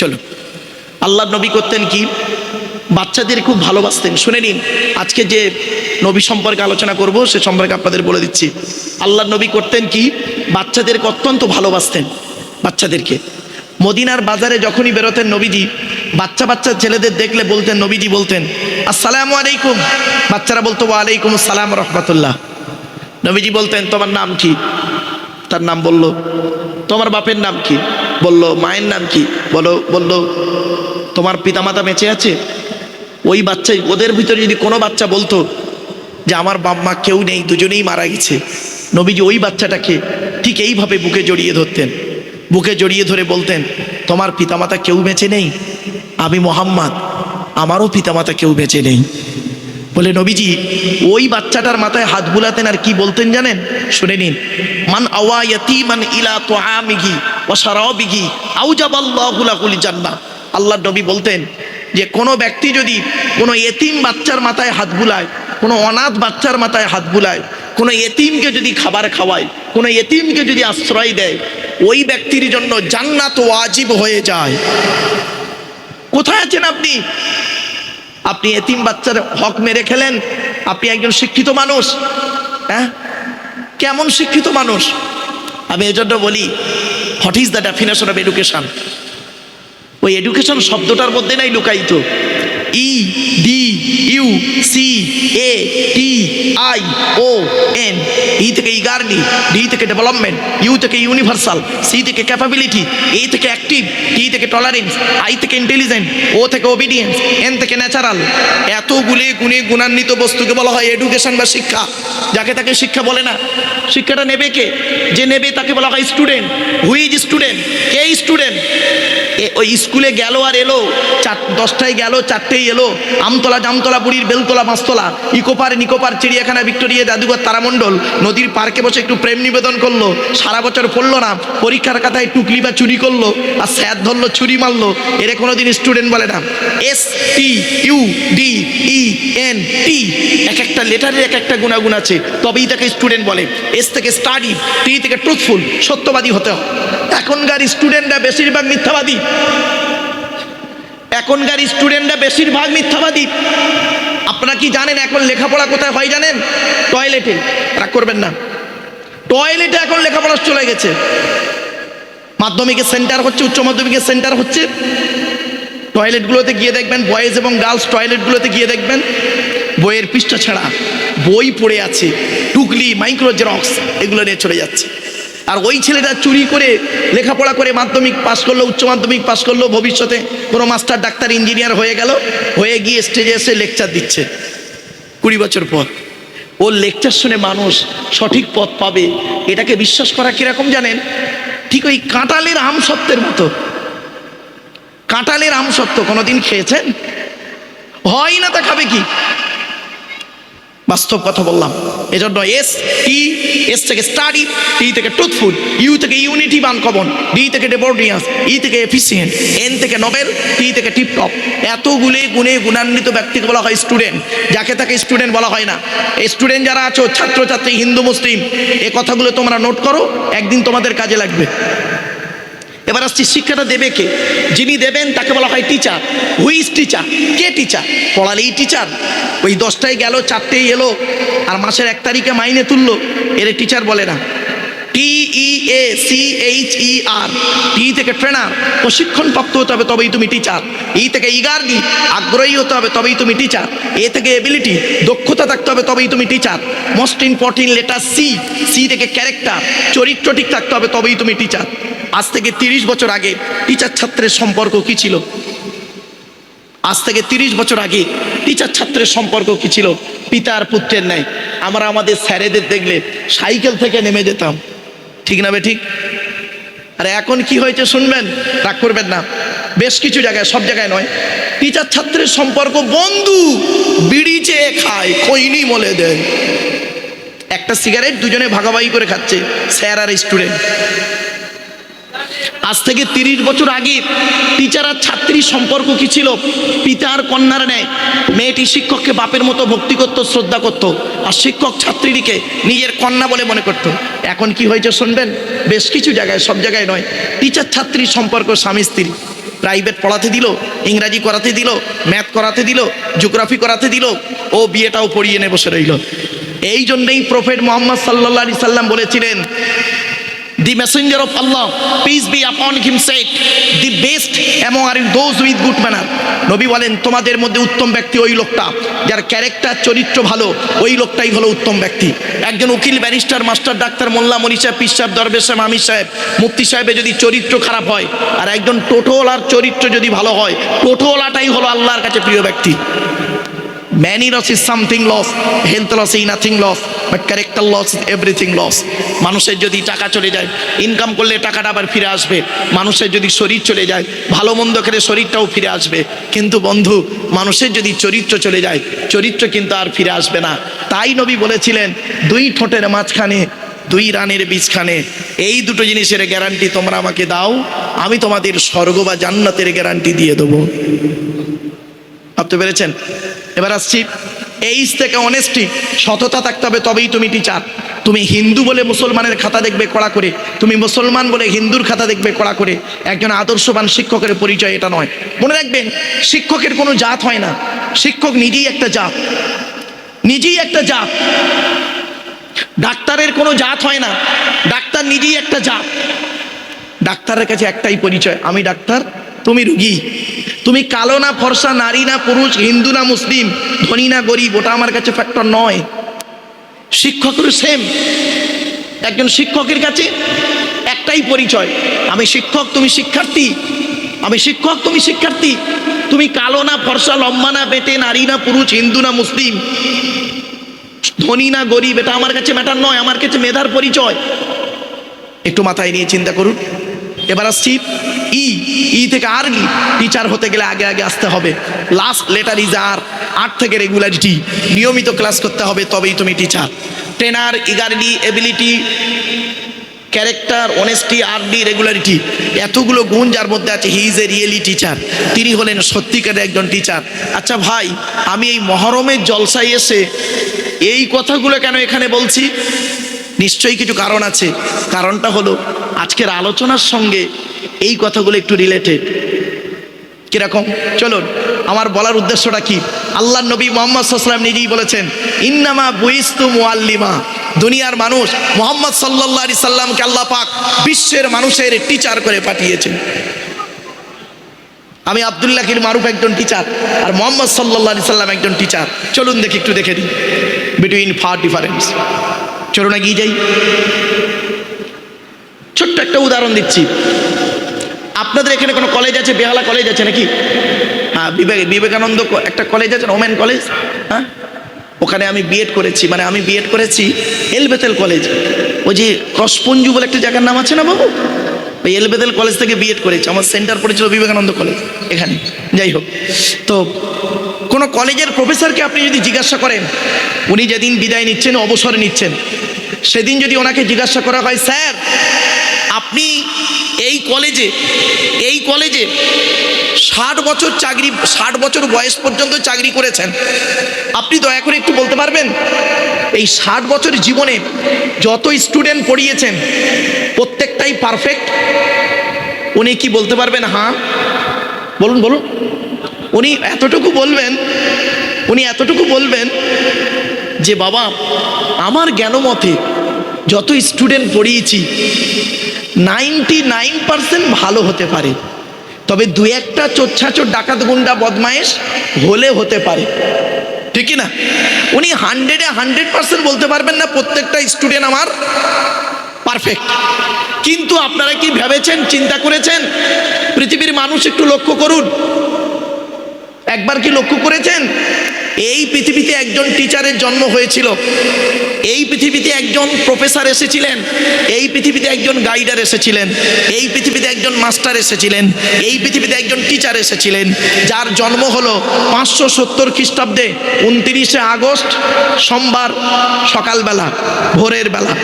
চলো, আল্লাহ নবী করতেন কি? বাচ্চাদের খুব ভালোবাসতেন। শুনে নিন, আজকে যে নবী সম্পর্কে আলোচনা করব সে সম্পর্কে আপনাদের বলে দিচ্ছি। আল্লাহ নবী করতেন কি? বাচ্চাদেরকে অত্যন্ত ভালোবাসতেন। বাচ্চাদেরকে মদিনার বাজারে যখনই বেরোতেন নবীজি, বাচ্চা বাচ্চা ছেলেদের দেখলে বলতেন, নবীজি বলতেন আসসালামু আলাইকুম। বাচ্চারা বলতো ওয়ালাইকুম আসসালাম রহমাতুল্লাহ। নবীজি বলতেন তোমার নাম কি? তার নাম বলল। তোমার বাপের নাম কি? বলল। মায়ের নাম কি? বলল। তোমার পিতামাতা বেঁচে আছে? ওই বাচ্চাই, ওদের ভিতরে যদি কোনো বাচ্চা বলতো যে আমার বাপ মা কেউ নেই, দুজনেই মারা গেছে, নবীজি ওই বাচ্চাটাকে ঠিক এইভাবে বুকে জড়িয়ে ধরতেন। বুকে জড়িয়ে ধরে বলতেন তোমার পিতামাতা কেউ বেঁচে নেই? আমি মোহাম্মদ, আমারও পিতামাতা কেউ বেঁচে নেই। বলে নবীজি ওই বাচ্চাটার মাথায় হাত বুলাতেন আর কি বলতেন জানেন? শুনে নিন, মান আওয়া ইয়াতীমান ইলা তুআমিহি ওয়া শারাবিহি আউজাবাল্লাহু লাহুল জান্নাহ। আল্লাহর নবী বলতেন যে কোনো ব্যক্তি যদি কোনো এতিম বাচ্চার মাথায় হাত বুলায়, কোনো অনাথ বাচ্চার মাথায় হাত বুলায়, কোনো এতিমকে যদি খাবার খাওয়ায়, কোনো এতিমকে যদি আশ্রয় দেয়, ওই ব্যক্তির জন্য জান্নাত ওয়াজিব হয়ে যায়। কোথায় আছেন আপনি? আপনি এতিম বাচ্চার হক মেরে খেলেন। আপনি একজন শিক্ষিত মানুষ, হ্যাঁ? কেমন শিক্ষিত মানুষ? আমি এজন্য বলি, what is the definition of education? ওই এডুকেশন শব্দটার মধ্যে নাই লুকায়িত। EDUCATION, ই থেকে ইগারলি, ডি থেকে ডেভেলপমেন্ট, ইউ থেকে ইউনিভার্সাল, সি থেকে ক্যাপাবিলিটি, এ থেকে অ্যাক্টিভ, টি থেকে টলারেন্স, আই থেকে ইন্টেলিজেন্ট, ও থেকে ওবিডিয়েন্স, এন থেকে ন্যাচারাল। এতগুলি গুণে গুণান্বিত বস্তুকে বলা হয় এডুকেশন বা শিক্ষা। যাকে তাকে শিক্ষা বলে না। শিক্ষাটা নেবে কে? যে নেবে তাকে বলা হয় student. Hui is student? K student? ওই স্কুলে গেল আর এলো, 10টায় গেল 4টেই এলো, আমতলা জামতলা বুড়ির বেলতলা পাঁচতলা, ইকোপার নিকোপার, চিড়িয়াখানা, ভিক্টোরিয়া, জাদুঘর, তারামণ্ডল, নদীর পার্কে বসে একটু প্রেম নিবেদন করলো, সারা বছর পড়লো না, পরীক্ষার খাতায় টুকলি বা চুরি করলো আর স্যার ধরলো, ছুরি মারলো, এরে কোনোদিন স্টুডেন্ট বলে না। STUDENT, এক একটা লেটারের এক একটা গুণাগুণ আছে, তবেই তাকে স্টুডেন্ট বলে। এস থেকে স্টাডি, টি থেকে ট্রুথফুল, সত্যবাদী হতে হয়। এখনকার স্টুডেন্টরা বেশিরভাগ মিথ্যাবাদী। এখনকার স্টুডেন্টরা বেশিরভাগ মিথ্যাবাদী। আপনারা কি জানেন এখন লেখাপড়া কোথায় হয় জানেন? টয়লেটে। রাগ করবেন না, টয়লেটে এখন লেখাপড়া চলে গেছে। মাধ্যমিকের সেন্টার হচ্ছে, উচ্চ মাধ্যমিকের সেন্টার হচ্ছে, টয়লেটগুলোতে গিয়ে দেখবেন, বয়েজ এবং গার্লস টয়লেটগুলোতে গিয়ে দেখবেন বইয়ের পৃষ্ঠা ছাড়া বই পড়ে আছে, টুকলি, মাইক্রো জেরক্স এগুলো নিয়ে চলে যাচ্ছে। আর ওই ছেলেটা চুরি করে লেখাপড়া করে মাধ্যমিক পাস করলো, উচ্চ মাধ্যমিক পাস করলো, ভবিষ্যতে কোনো মাস্টার, ডাক্তার, ইঞ্জিনিয়ার হয়ে গেল, হয়ে গিয়ে স্টেজে এসে লেকচার দিচ্ছে 20 বছর পর। ওর লেকচার শুনে মানুষ সঠিক পথ পাবে, এটাকে বিশ্বাস করা কিরকম জানেন? ঠিক ওই কাঁঠালের আমসত্ত্বের মতো। কাঁঠালের আমসত্ত্ব কোনোদিন খেয়েছেন? হয় না, তা খাবে কি? বাস্তব কথা বললাম। এজন্য এস থেকে স্টাডি, টি থেকে ট্রুথফুল, ইউ থেকে ইউনিটি বা আনকমন, ডি থেকে ডেবোর্ডিয়াস, ই থেকে এফিসিয়েন্ট, এন থেকে নোবেল, টি থেকে টিপটপ। এতগুলি গুণে গুণান্বিত ব্যক্তিকে বলা হয় স্টুডেন্ট। যাকে তাকে স্টুডেন্ট বলা হয় না। এই স্টুডেন্ট যারা আছো, ছাত্রছাত্রী, হিন্দু মুসলিম, এই কথাগুলো তোমরা নোট করো, একদিন তোমাদের কাজে লাগবে। এবার আসছি, শিক্ষাটা দেবে কে? যিনি দেবেন তাকে বলা হয় টিচার। Who's teacher? কে টিচার? পড়ালেই টিচার? ওই 10টায় গেল 4টেই এলো আর মাসের 1 তারিখে মাইনে তুললো, এর টিচার বলে না। TEACHER, টি থেকে ট্রেনার, প্রশিক্ষণ প্রাপ্ত হতে হবে তবেই তুমি টিচার। ই থেকে ইগারলি, আগ্রহী হতে হবে তবেই তুমি টিচার। এ থেকে এবিলিটি, দক্ষতা থাকতে হবে তবেই তুমি teacher. Most important letter C থেকে ক্যারেক্টার, চরিত্র ঠিক থাকতে হবে তবেই তুমি টিচার। আজ থেকে 30 বছর আগে টিচার ছাত্রের সম্পর্ক কি ছিল? আজ থেকে 30 বছর আগে টিচার ছাত্রের সম্পর্ক কি ছিল? পিতা আর পুত্রের ন্যায়। আমরা আমাদের স্যারেদের দেখলে সাইকেল থেকে নেমে যেতাম, ঠিক না বে ঠিক? আর এখন কি হয়েছে শুনবেন, রাগ করবেন না। বেশ কিছু জায়গায়, সব জায়গায় নয়, টিচার ছাত্রের সম্পর্ক বন্ধু, বিড়ি চেয়ে খায়, খৈনি মলে দেয়। একটা সিগারেট দুজনে ভাগাভাগি করে খাচ্ছে, স্যার আর স্টুডেন্ট। আজ থেকে 30 বছর আগে টিচার আর ছাত্রীর সম্পর্ক কি ছিল? পিতা আর কন্যার ন্যায়। মেয়েটি শিক্ষককে বাপের মতো ভক্তি করত, শ্রদ্ধা করত, আর শিক্ষক ছাত্রীটিকে নিজের কন্যা বলে মনে করত। এখন কি হয়েছে শুনবেন, বেশ কিছু জায়গায়, সব জায়গায় নয়, টিচার ছাত্রীর সম্পর্ক স্বামী স্ত্রী। প্রাইভেট পড়াতে দিল, ইংরাজি করাতে দিল, ম্যাথ করাতে দিল, জিওগ্রাফি করাতে দিল, ও বিয়েটাও পড়িয়ে নিয়ে বসে রইল। এই জন্যই প্রফেট মুহাম্মদ সাল্লাল্লাহু আলাইহি সাল্লাম বলেছিলেন, The messenger of Allah, peace be upon him, said, the best among are those with good manner. নবী বলেন, তোমাদের মধ্যে উত্তম ব্যক্তি ওই লোকটা যার ক্যারেক্টার, চরিত্র ভালো, ওই লোকটাই হলো উত্তম ব্যক্তি। একজন উকিল, ব্যারিস্টার, মাস্টার, ডাক্তার, মোল্লা, মনি সাহেব, পীর সাহেব, দরবেশ সাহেব, আমির সাহেব, মুফতি সাহেবের যদি চরিত্র খারাপ হয়, আর একজন টোটোওয়ালার চরিত্র যদি ভালো হয়, টোটোওয়ালাটাই হলো আল্লাহর কাছে প্রিয় ব্যক্তি। Many loss is something loss, health loss is nothing loss, but character loss is everything loss. মানুষের যদি টাকা চলে যায়, ইনকাম করলে টাকাটা আবার ফিরে আসবে। মানুষের যদি শরীর চলে যায়, ভালো মন্দ খেলে শরীরটাও ফিরে আসবে। কিন্তু বন্ধু, মানুষের যদি চরিত্র চলে যায়, চরিত্র কিন্তু আর ফিরে আসবে না। তাই নবী বলেছিলেন, দুই ঠোঁটের মাঝখানে, দুই রানের বীজখানে, এই দুটো জিনিসের গ্যারান্টি তোমরা আমাকে দাও, আমি তোমাদের স্বর্গ বা জান্নাতের গ্যারান্টি দিয়ে দেবো। ভাবতে পেরেছেন? এবার আসছি, এইজ থেকে অনেস্টি, সততা থাকতে হবে, তবেই তুমি টিচার। তুমি হিন্দু বলে মুসলমানের খাতা দেখবে কড়া করে, তুমি মুসলমান বলে হিন্দুর খাতা দেখবে কড়া করে। একজন আদর্শবান শিক্ষকের পরিচয় এটা নয়। মনে রাখবেন, শিক্ষকের কোনো জাত হয় না, শিক্ষক নিজেই একটা জাত, নিজেই একটা জাত। ডাক্তারের কোনো জাত হয় না, ডাক্তার নিজেই একটা জাত। ডাক্তারের কাছে একটাই পরিচয়, আমি ডাক্তার, তুমি রুগী। তুমি কালো না ফর্সা, নারী না পুরুষ, হিন্দু না মুসলিম, ধনী না গরিব, ওটা আমার কাছে ফ্যাক্টর নয়। শিক্ষকের সেম, একজন শিক্ষকের কাছে একটাই পরিচয়, আমি শিক্ষক, তুমি শিক্ষার্থী। আমি শিক্ষক, তুমি শিক্ষার্থী। তুমি কালো না ফর্সা, লম্বা না বেটে, নারী না পুরুষ, হিন্দু না মুসলিম, ধনী না গরিব, এটা আমার কাছে ম্যাটার নয়। আমার কাছে মেধার পরিচয়। একটু মাথায় নিয়ে চিন্তা করুন। এবার আসছি ই থেকে আর্লি। টিচার হতে গেলে আগে আগে আসতে হবে, লাস্ট লেটার ইজ আর থেকে রেগুলারিটি, নিয়মিত ক্লাস করতে হবে, তবেই তুমি teacher. Trainer, eagerly, ability, character, honesty, RD, regularity, এতগুলো গুণ যার মধ্যে আছে, he is a really teacher. তিনি হলেন সত্যিকারের একজন টিচার। আচ্ছা ভাই, আমি এই মহরমের জলসায় এসে এই কথাগুলো কেন এখানে বলছি? নিশ্চয়ই কিছু কারণ আছে। কারণটা হলো আজকের আলোচনার সঙ্গে এই কথাগুলো একটু রিলেটেড। কিরকম? চলুন, আমার বলার উদ্দেশ্যটা কি? আল্লাহ নবী মুহাম্মদ সাল্লাল্লাহু আলাইহি ওয়াসাল্লাম নিজেই বলেছেন, ইন্নামা বুইস্তু মুআল্লিমা। দুনিয়ার মানুষ মুহাম্মদ সাল্লাল্লাহু আলাইহি সাল্লামকে আল্লাহ পাক বিশ্বের মানুষের টিচার করে পাঠিয়েছেন। আমি আব্দুল্লাহির মারুফ একজন টিচার, আর মুহাম্মদ সাল্লাল্লাহু আলাইহি সাল্লাম একজন টিচার। চলুন দেখি, একটু দেখে দিই বিটুইন ফার ডিফারেন্স। চলুন এগিয়ে যাই। ছোট্ট একটা উদাহরণ দিচ্ছি। আপনাদের এখানে কোনো কলেজ আছে? বেহালা কলেজ আছে নাকি? হ্যাঁ, বিবেকানন্দ একটা কলেজ আছে, ওমেন কলেজ। হ্যাঁ, ওখানে আমি বিএড করেছি। মানে আমি বিএড করেছি এলবেতেল কলেজ, ওই যে ক্রসপুঞ্জু বলে একটা জায়গার নাম আছে না বাবু, ওই এলবেতেল কলেজ থেকে বিএড করেছি। আমার সেন্টার পড়েছিল বিবেকানন্দ কলেজ এখানে। যাই হোক, তো কোনো কলেজের প্রফেসরকে আপনি যদি জিজ্ঞাসা করেন, উনি যেদিন বিদায় নিচ্ছেন, অবসরে নিচ্ছেন, সেদিন যদি ওনাকে জিজ্ঞাসা করা হয়, স্যার আপনি এই কলেজে 60 বছর চাকরি, 60 বছর বয়স পর্যন্ত চাকরি করেছেন, আপনি দয়া করে একটু বলতে পারবেন এই 60 বছর জীবনে যত স্টুডেন্ট পড়িয়েছেন প্রত্যেকটাই পারফেক্ট? উনি কি বলতে পারবেন? হ্যাঁ। বলুন বলুন। উনি এতটুকু বলবেন যে বাবা, আমার জ্ঞান মতে যত স্টুডেন্ট পড়িয়েছি 99% ভালো হতে পারে, তবে দু একটা চোরছাচোর, ডাকাত, গুন্ডা, বদমাইশ হলে হতে পারে। ঠিক না? উনি 100% বলতে পারবেন না প্রত্যেকটা স্টুডেন্ট আমার পারফেক্ট। কিন্তু আপনারা কি ভেবেছেন, চিন্তা করেছেন? পৃথিবীর মানুষ একটু লক্ষ্য করুন, একবার কি লক্ষ্য করেছেন এই পৃথিবীতে একজন টিচারের জন্ম হয়েছিল, এই পৃথিবীতে একজন প্রফেসর এসেছিলেন, এই পৃথিবীতে একজন গাইডার এসেছিলেন, এই পৃথিবীতে একজন মাস্টার এসেছিলেন, এই পৃথিবীতে একজন টিচার এসেছিলেন, যার জন্ম হলো 570 খ্রিস্টাব্দে 29শে আগস্ট সোমবার সকালবেলা, ভোরের বেলা,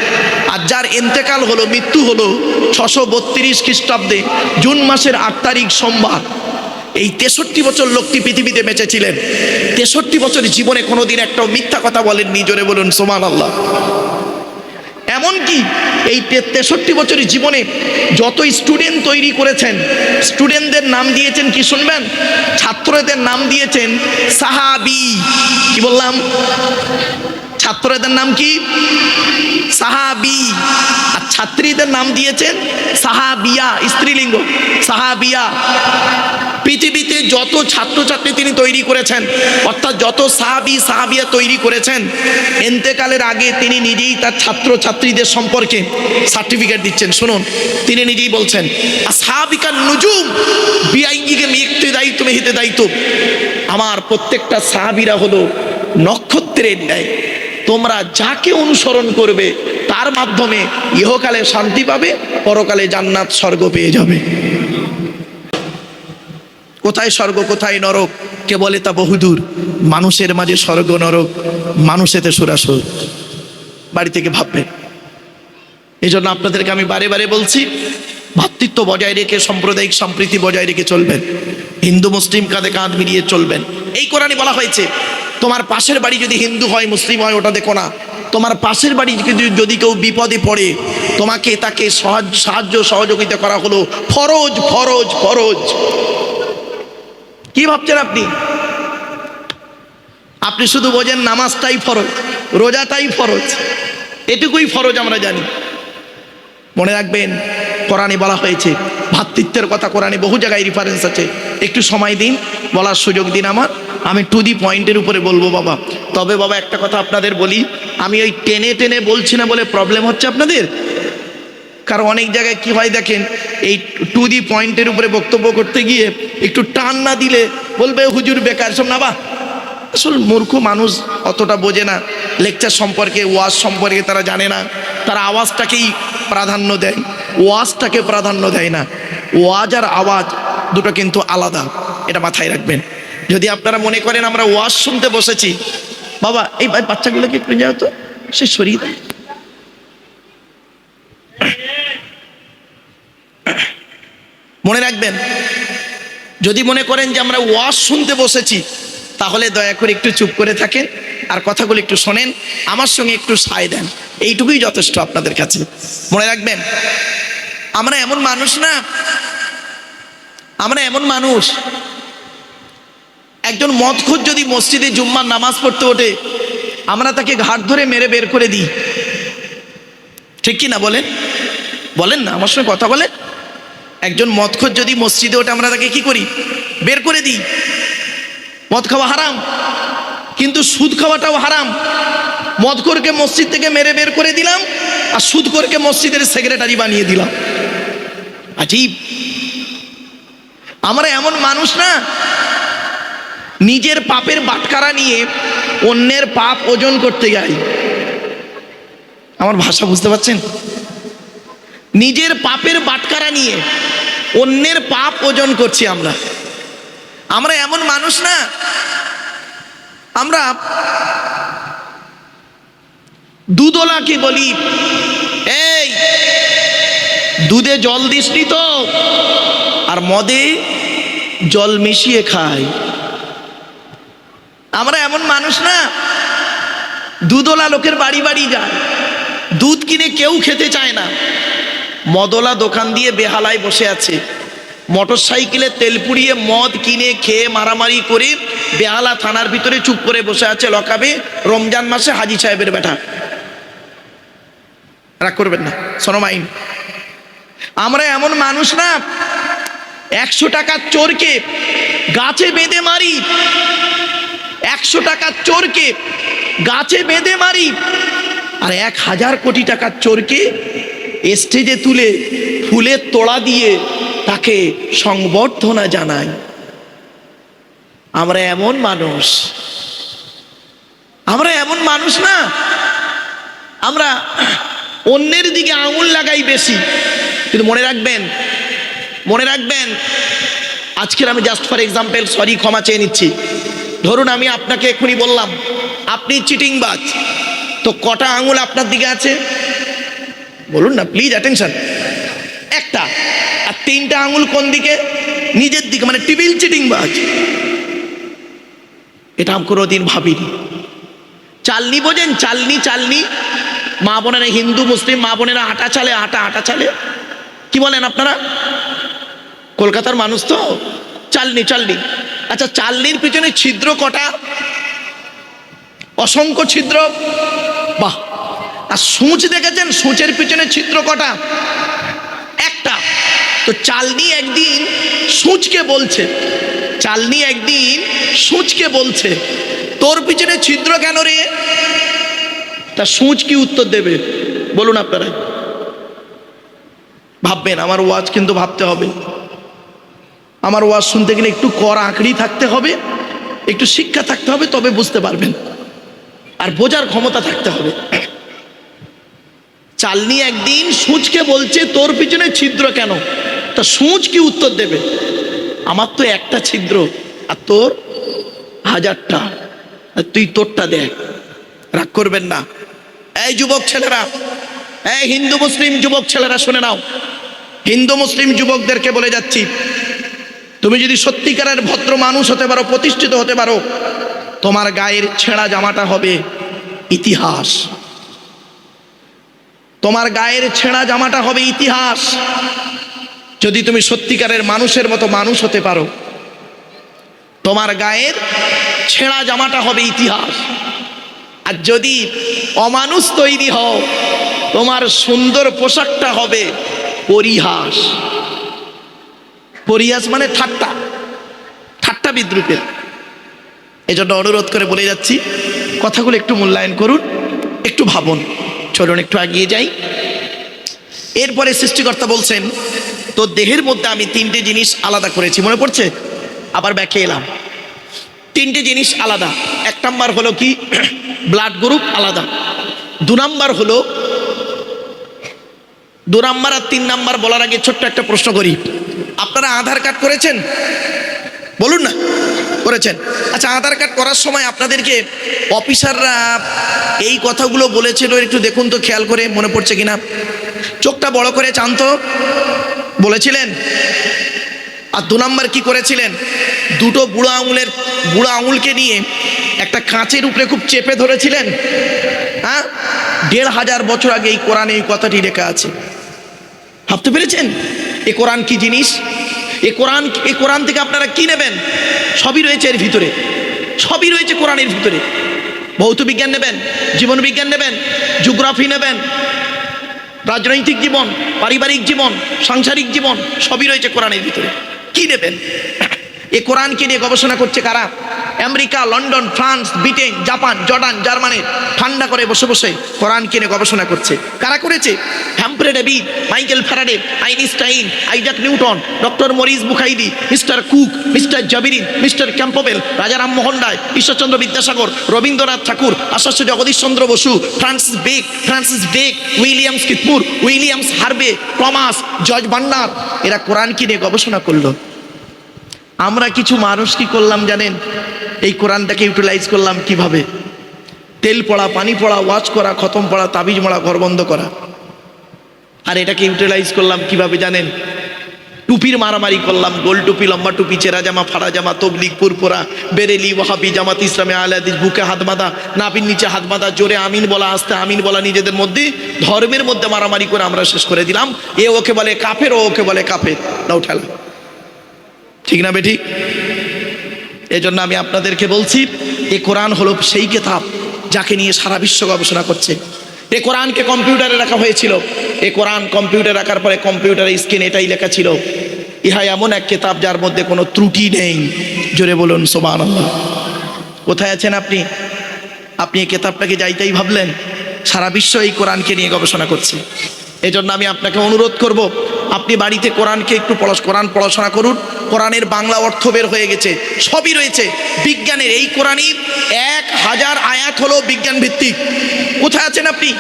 আর যার ইন্তেকাল হলো, মৃত্যু হলো 632 খ্রিস্টাব্দে জুন মাসের 8 তারিখ সোমবার। এই 63 বছর লোকটি পৃথিবীতে বেঁচেছিলেন। 63 বছর জীবনে কোনোদিন একটাও মিথ্যা কথা বলেননি। জোরে বলুন সুবহানাল্লাহ। এমনকি এই 63 বছরের জীবনে যত স্টুডেন্ট তৈরি করেছেন, স্টুডেন্টদের নাম দিয়েছেন কি শুনবেন? ছাত্রদের নাম দিয়েছেন সাহাবী। কি বললাম? ছাত্রদের নাম কি? সাহাবী। আর ছাত্রীদের নাম দিয়েছেন সাহাবিয়া, স্ত্রীলিঙ্গ, সাহাবিয়া। পৃথিবীতে যত ছাত্রছাত্রী তিনি তৈরি করেছেন, অর্থাৎ যত সাহাবী সাহাবিয়া তৈরি করেছেন, ইন্তেকালের আগে তিনি নিজেই তার ছাত্রছাত্রীদের সম্পর্কে সার্টিফিকেট দিচ্ছেন। শুনুন, তিনি নিজেই বলছেন, আসহাবিকান নুজুম বিআইঙ্গিকে মিক্তি দায়িত্ব মেহিতে দায়িত্ব। আমার প্রত্যেকটা সাহাবীরা হলো নক্ষত্রের ন্যায়। তোমরা যাকে অনুসরণ করবে তার মাধ্যমে ইহকালে শান্তি পাবে, পরকালে জান্নাত স্বর্গ পেয়ে যাবে। কোথায় স্বর্গ কোথায় নরক কে বলে তা বহুদূর। মানুষের মাঝে স্বর্গ নরক, মানুষেতে সুরাসুর। বাড়ি থেকে ভাববেন। এই জন্য আপনাদেরকে আমি বারে বারে বলছি, ভ্রাতৃত্ব বজায় রেখে, সাম্প্রদায়িক সম্প্রীতি বজায় রেখে চলবেন। হিন্দু মুসলিম কাঁধে কাঁধ মিলিয়ে চলবেন। এই কোরআনে বলা হয়েছে, তোমার পাশের বাড়ি যদি হিন্দু হয় মুসলিম হয় ওটা দেখো না। তোমার পাশের বাড়ি যদি কেউ বিপদে পড়ে, তোমাকে তাকে সাহায্য সহযোগিতা করা হলো ফরজ, ফরজ, ফরজ। কি ভাবছেন আপনি? আপনি শুধু বোঝেন নামাজটাই ফরজ, রোজাটাই ফরজ, এটুকুই ফরজ আমরা জানি। মনে রাখবেন, কোরআনে বলা হয়েছে ভ্রাতৃত্বের কথা, কোরআনে বহু জায়গায় রেফারেন্স আছে। একটু সময় দিন, বলার সুযোগ দিন আমার, আমি টু দি পয়েন্টের উপরে বলবো বাবা। তবে বাবা একটা কথা আপনাদের বলি, আমি ওই টেনে টেনে বলছি না বলে প্রবলেম হচ্ছে আপনাদের। কারণ অনেক জায়গায় কি হয় দেখেন, এই টু দি পয়েন্টের উপরে বক্তব্য করতে গিয়ে একটু টান না দিলে বলবে হুজুর বেকার সব। না বা, আসল মূর্খ মানুষ অতটা বোঝে না লেকচার সম্পর্কে, ওয়াজ সম্পর্কে তারা জানে না। তারা আওয়াজটাকেই প্রাধান্য দেয়, ওয়াজটাকে প্রাধান্য দেয় না। ওয়াজ আর আওয়াজ দুটো কিন্তু আলাদা, এটা মাথায় রাখবেন। যদি আপনারা মনে করেন আমরা ওয়াজ শুনতে বসেছি, বাবা এই বাচ্চাগুলোকে একটু যাও তো, সে সরিয়ে দেয়। মনে রাখবেন, যদি মনে করেন যে আমরা ওয়াজ শুনতে বসেছি, তাহলে দয়া করে একটু চুপ করে থাকেন আর কথাগুলো একটু শোনেন, আমার সঙ্গে একটু সায় দেন, এইটুকুই যথেষ্ট আপনাদের কাছে। মনে রাখবেন, আমরা এমন মানুষ না, আমরা এমন মানুষ, একজন মদখোর যদি মসজিদে জুম্মার নামাজ পড়তে ওঠে, আমরা তাকে ঘাট ধরে মেরে বের করে দিই। ঠিক কি না বলেন? বলেন না, আমার সঙ্গে কথা বলেন। একজন মদখোর যদি মসজিদে ওঠে, আমরা তাকে কি করি? বের করে দিই। মদ খাওয়া হারাম, কিন্তু সুদ খাওয়াটাও হারাম। মদখোরকে মসজিদ থেকে মেরে বের করে দিলাম, আর সুদখোরকে মসজিদের সেক্রেটারি বানিয়ে দিলাম। আজীব। আমরা এমন মানুষ না, নিজের পাপের বাটখারা নিয়ে অন্যের পাপ ওজন করতে যাই। আমার ভাষা বুঝতে পারছেন? নিজের পাপের বাটখারা নিয়ে অন্যের পাপ ওজন করছি আমরা। আমরা এমন মানুষ না, আমরা দুধওয়ালাকে বলি, এই দুধে জল দিসনি তো, আর মদে জল মিশিয়ে খায়। আমরা এমন মানুষ না, দুধওয়ালা লোকের বাড়ি বাড়ি যায়, দুধ কিনে কেউ খেতে চায় না। মদওয়ালা দোকান দিয়ে বেহালায় বসে আছে, মোটর সাইকেলে তেল পুড়িয়ে মদ কিনে খেয়ে মারামারি করে বেহালা থানার ভিতরে চুপ করে বসে আছে লকাবে। রমজান মাসে হাজি সাহেবের বেটা। রাগ করবেন না, সনমাইন। আমরা এমন মানুষ না, 100 টাকার চোরকে গাছে বেঁধে মারি, 100 টাকার চোরকে গাছে বেঁধে মারি, আর 1000 কোটি টাকার চোরকে স্টেজে তুলে ফুলের তোড়া দিয়ে তাকে সংবর্ধনা জানাই। আমরা এমন মানুষ, আমরা এমন মানুষ না, আমরা অন্যের দিকে আঙুল লাগাই বেশি। কিন্তু মনে রাখবেন, মনে রাখবেন, আজকের আমি জাস্ট ফর এক্সাম্পল, সরি ক্ষমা চেয়ে নিচ্ছি, ধরুন আমি আপনাকে এক্ষুনি বললাম আপনি চিটিংবাজ, তো কটা আঙুল আপনার দিকে আছে? বলুন না প্লিজ, অ্যাটেনশন। একটা। আর 3টা আঙুল কোন দিকে? নিজের দিকে, মানে টিবিল চিটিংবাজ। এটা আমি কোনোদিন ভাবিনি। চালনি বোঝেন? চালনি, চালনি মা বোনেরা, হিন্দু মুসলিম মা বোনেরা আটা চালে, আটা চালে, কি বলেন আপনারা? কলকাতার মানুষ তো, চালনি। আচ্ছা, চালনির পিছনে ছিদ্র কটা? অসংখ্য ছিদ্র। বাহ। আর সূচ দেখেছেন সূচের পিছনে ছিদ্র কটা? একটা। তো চালনি একদিন সূচকে বলছে, তোর পিছনে ছিদ্র কেন রে? তা সূচ কি উত্তর দেবে বলুন আপনারা? ভাববেন। আমার ওয়াজ কিন্তু ভাবতে হবে। আমার ওয়াজ শুনতে গেলে একটু কর আঁকড়ি থাকতে হবে, একটু শিক্ষা থাকতে হবে, তবে বুঝতে পারবেন। আর বোঝার ক্ষমতা থাকতে হবে। চালনি একদিন সূচকে বলছে তোর পিছনে ছিদ্র কেন? তা সূচ কি উত্তর দেবে? আমার তো একটা ছিদ্র আর তোর 1000টা, আর তুই তোরটা দেখ। রাগ করবেন না। এই যুবক ছেলেরা, এই হিন্দু মুসলিম যুবক ছেলেরা শুনে নাও। হিন্দু মুসলিম যুবকদেরকে বলে যাচ্ছি, তুমি যদি সত্যিকারের ভদ্র মানুষ হতে পারো, প্রতিষ্ঠিত হতে পারো, তোমার গায়ের ছেঁড়া জামাটা হবে ইতিহাস। তোমার গায়ের ছেঁড়া জামাটা হবে ইতিহাস। যদি তুমি সত্যিকারের মানুষের মতো মানুষ হতে পারো, তোমার গায়ের ছেঁড়া জামাটা হবে ইতিহাস। আর যদি অমানুষ তৈরি হও, তোমার সুন্দর পোশাকটা হবে পরিহাস। পরিহাস মানে ঠাট্টা বিদ্রুপের। এজন্য অনুরোধ করে বলে যাচ্ছি, কথাগুলো একটু মূল্যায়ন করুন, একটু ভাবুন। চলুন একটু এগিয়ে যাই। এরপরে সৃষ্টিকর্তা বলছেন, তো দেহের মধ্যে আমি 3টে জিনিস আলাদা করেছি। মনে পড়ছে? আবার ব্যাকে এলাম। 3টে জিনিস আলাদা। 1 নাম্বার হলো কি? ব্লাড গ্রুপ আলাদা। 2 নাম্বার হলো 2 নাম্বার আর 3 নাম্বার বলার আগে ছোট্ট একটা প্রশ্ন করি। আপনারা আধার কার্ড করেছেন? বলুন না, করেছেন? আচ্ছা, আধার কার্ড করার সময় আপনাদেরকে অফিসাররা এই কথাগুলো বলেছিল, একটু দেখুন তো খেয়াল করে, মনে পড়ছে কিনা। চোখটা বড় করে চান তো, বলেছিলেন? আর 2 নাম্বার কি করেছিলেন? দুটো বুড়া আঙুলকে নিয়ে একটা কাঁচের উপরে খুব চেপে ধরেছিলেন। হ্যাঁ, 1500 বছর আগে এই কোরআনে এই কথাটি লেখা আছে। ভাবতে পেরেছেন এ কোরআন কি জিনিস? এ কোরআন থেকে আপনারা কি নেবেন? সবই রয়েছে এর ভিতরে, সবই রয়েছে কোরআনের ভিতরে। ভৌত বিজ্ঞান নেবেন, জীবন বিজ্ঞান নেবেন, জিওগ্রাফি নেবেন, রাজনৈতিক জীবন, পারিবারিক জীবন, সাংসারিক জীবন, সবই রয়েছে কোরআনের ভিতরে। কি নেবেন? এ কোরআনকে নিয়ে গবেষণা করছে কারা? America, London, France, Britain, Japan, Jordan, Germany ঠান্ডা করে বসে বসে কোরআনকে নিয়ে গবেষণা করছে। কারা করেছে? Humphry David, Michael Faraday, Einstein, Isaac Newton, doctor Maurice Bucaille, mister Cook, mister জাবিরিন, mister Campbell, Raja Rammohan Roy, Ishwarchandra Vidyasagar, Rabindranath Tagore, Acharya Jagadishchandra Bose, Francis Beck, William স্কিথমুর, Williams Harvey, Thomas, George Bernard, এরা কোরআনকে নিয়ে গবেষণা করলো। আমরা কিছু মানুষ কি করলাম জানেন? এই কোরআনটাকে ইউটিলাইজ করলাম কিভাবে? তেল পড়া, পানি পড়া, ওয়াজ করা, খতম পড়া, তাবিজ মোড়া, ঘর বন্ধ করা। আর এটাকে ইউটিলাইজ করলাম কিভাবে জানেন? টুপির মারামারি করলাম। গোল টুপি, লম্বা টুপি, চেরা জামা, ফাড়া জামা, তবলিগ, পুরপুরা, বেরেলি, ওয়াহাবি, জামাত ইসলামে, আহলে হাদিস, বুকে হাত বাঁধা, নাভির নিচে হাত বাঁধা, জোরে আমিন বলা, আস্তে আমিন বলা, নিজেদের মধ্যে ধর্মের মধ্যে মারামারি করে আমরা শেষ করে দিলাম। এ ওকে বলে কাফের, ও ওকে বলে কাফের। নাও ঠেলা, ঠিক না বেঠিক? এজন্য আমি আপনাদেরকে বলছি, এ কোরআন হলো সেই কিতাব যাকে নিয়ে সারা বিশ্ব গবেষণা করছে। এ কোরআনকে কম্পিউটারে রাখা হয়েছিল। এ কোরআন কম্পিউটারে রাখার পরে কম্পিউটারের স্ক্রিনে এটাই লেখা ছিল, ইহা এমন এক কিতাব যার মধ্যে কোনো ত্রুটি নেই। জোরে বলুন সুবহানাল্লাহ। কোথায় আছেন আপনি? আপনি এই কিতাবটাকে যাইতেই ভাবলেন? সারা বিশ্ব এই কোরআনকে নিয়ে গবেষণা করছে। এজন্য আমি আপনাকে অনুরোধ করব, আপনি বাড়িতে কোরআনকে একটু কোরআন পড়াশোনা করুন। কোরআনের বাংলা অর্থ বের হয়ে গেছে, সবই রয়েছে। বিজ্ঞানের এই কোরআনের 1000 আয়াত হলো বিজ্ঞান ভিত্তিক। কোথায় আছেন আপনি?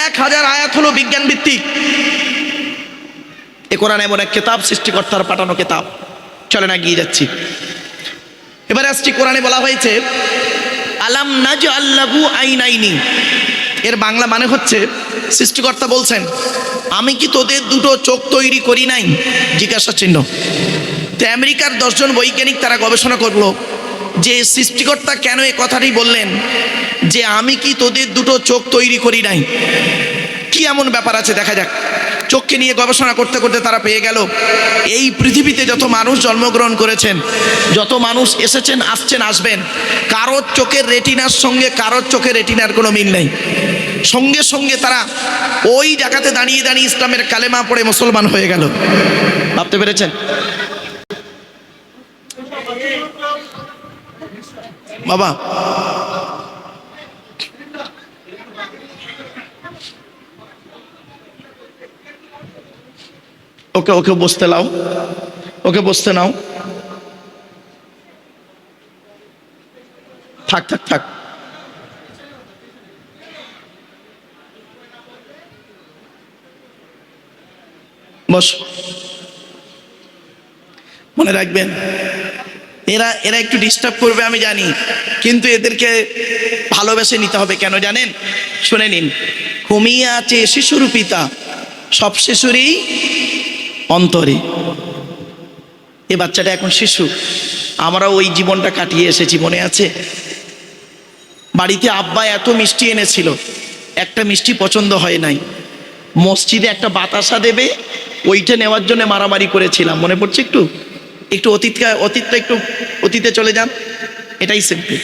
1000 আয়াত হলো বিজ্ঞান ভিত্তিক। এ কোরআন এমন এক কিতাব, সৃষ্টিকর্তার পাঠানো কিতাব। চলেন এগিয়ে যাচ্ছি। এবারে আসছি, কোরআনে বলা হয়েছে আলাম নাজআল লাহু আইনাইনি। এর বাংলা মানে হচ্ছে, সৃষ্টিকর্তা বলছেন, আমি কি তোদের দুটো চোখ তৈরি করি নাই? জিজ্ঞাসা চিহ্ন। তো আমেরিকার 10 জন বৈজ্ঞানিক তারা গবেষণা করলো, যে সৃষ্টিকর্তা কেন এই কথাটি বললেন যে আমি কি তোদের দুটো চোখ তৈরি করি নাই? কি এমন ব্যাপার আছে দেখা যাক। চোখকে নিয়ে গবেষণা করতে করতে তারা পেয়ে গেল এই পৃথিবীতে যত মানুষ জন্মগ্রহণ করেছেন, যত মানুষ এসেছেন, আসছেন, আসবেন, কারোর চোখের রেটিনার সঙ্গে কারোর চোখের রেটিনার কোনো মিল নেই। সঙ্গে সঙ্গে তারা ওই জায়গাতে দাঁড়িয়ে দাঁড়িয়ে ইসলামের কালেমা পড়ে মুসলমান হয়ে গেল। ভাবতে পেরেছেন? বাবা ওকে ওকে বসতে লাও, ওকে বসতে নাও। থাক থাক থাক। বস। মনে রাখবেন এরা এরা একটু ডিস্টার্ব করবে আমি জানি, কিন্তু এদেরকে ভালোবেসে নিতে হবে। কেন জানেন? শুনে নিন। ঘুমিয়ে আছে শিশুর পিতা, সব শিশুরই অন্তরে। এ বাচ্চাটা এখন শিশু, আমরা ওই জীবনটা কাটিয়ে এসেছি, মনে আছে? বাড়িতে আব্বা এত মিষ্টি এনেছিল, একটা মিষ্টি পছন্দ হয় নাই, মসজিদে একটা বাতাসা দেবে, ওইটা নেওয়ার জন্য মারামারি করেছিলাম, মনে পড়ছে? একটু একটু অতীতটা একটু অতীতে চলে যান, এটাই সিম্পল।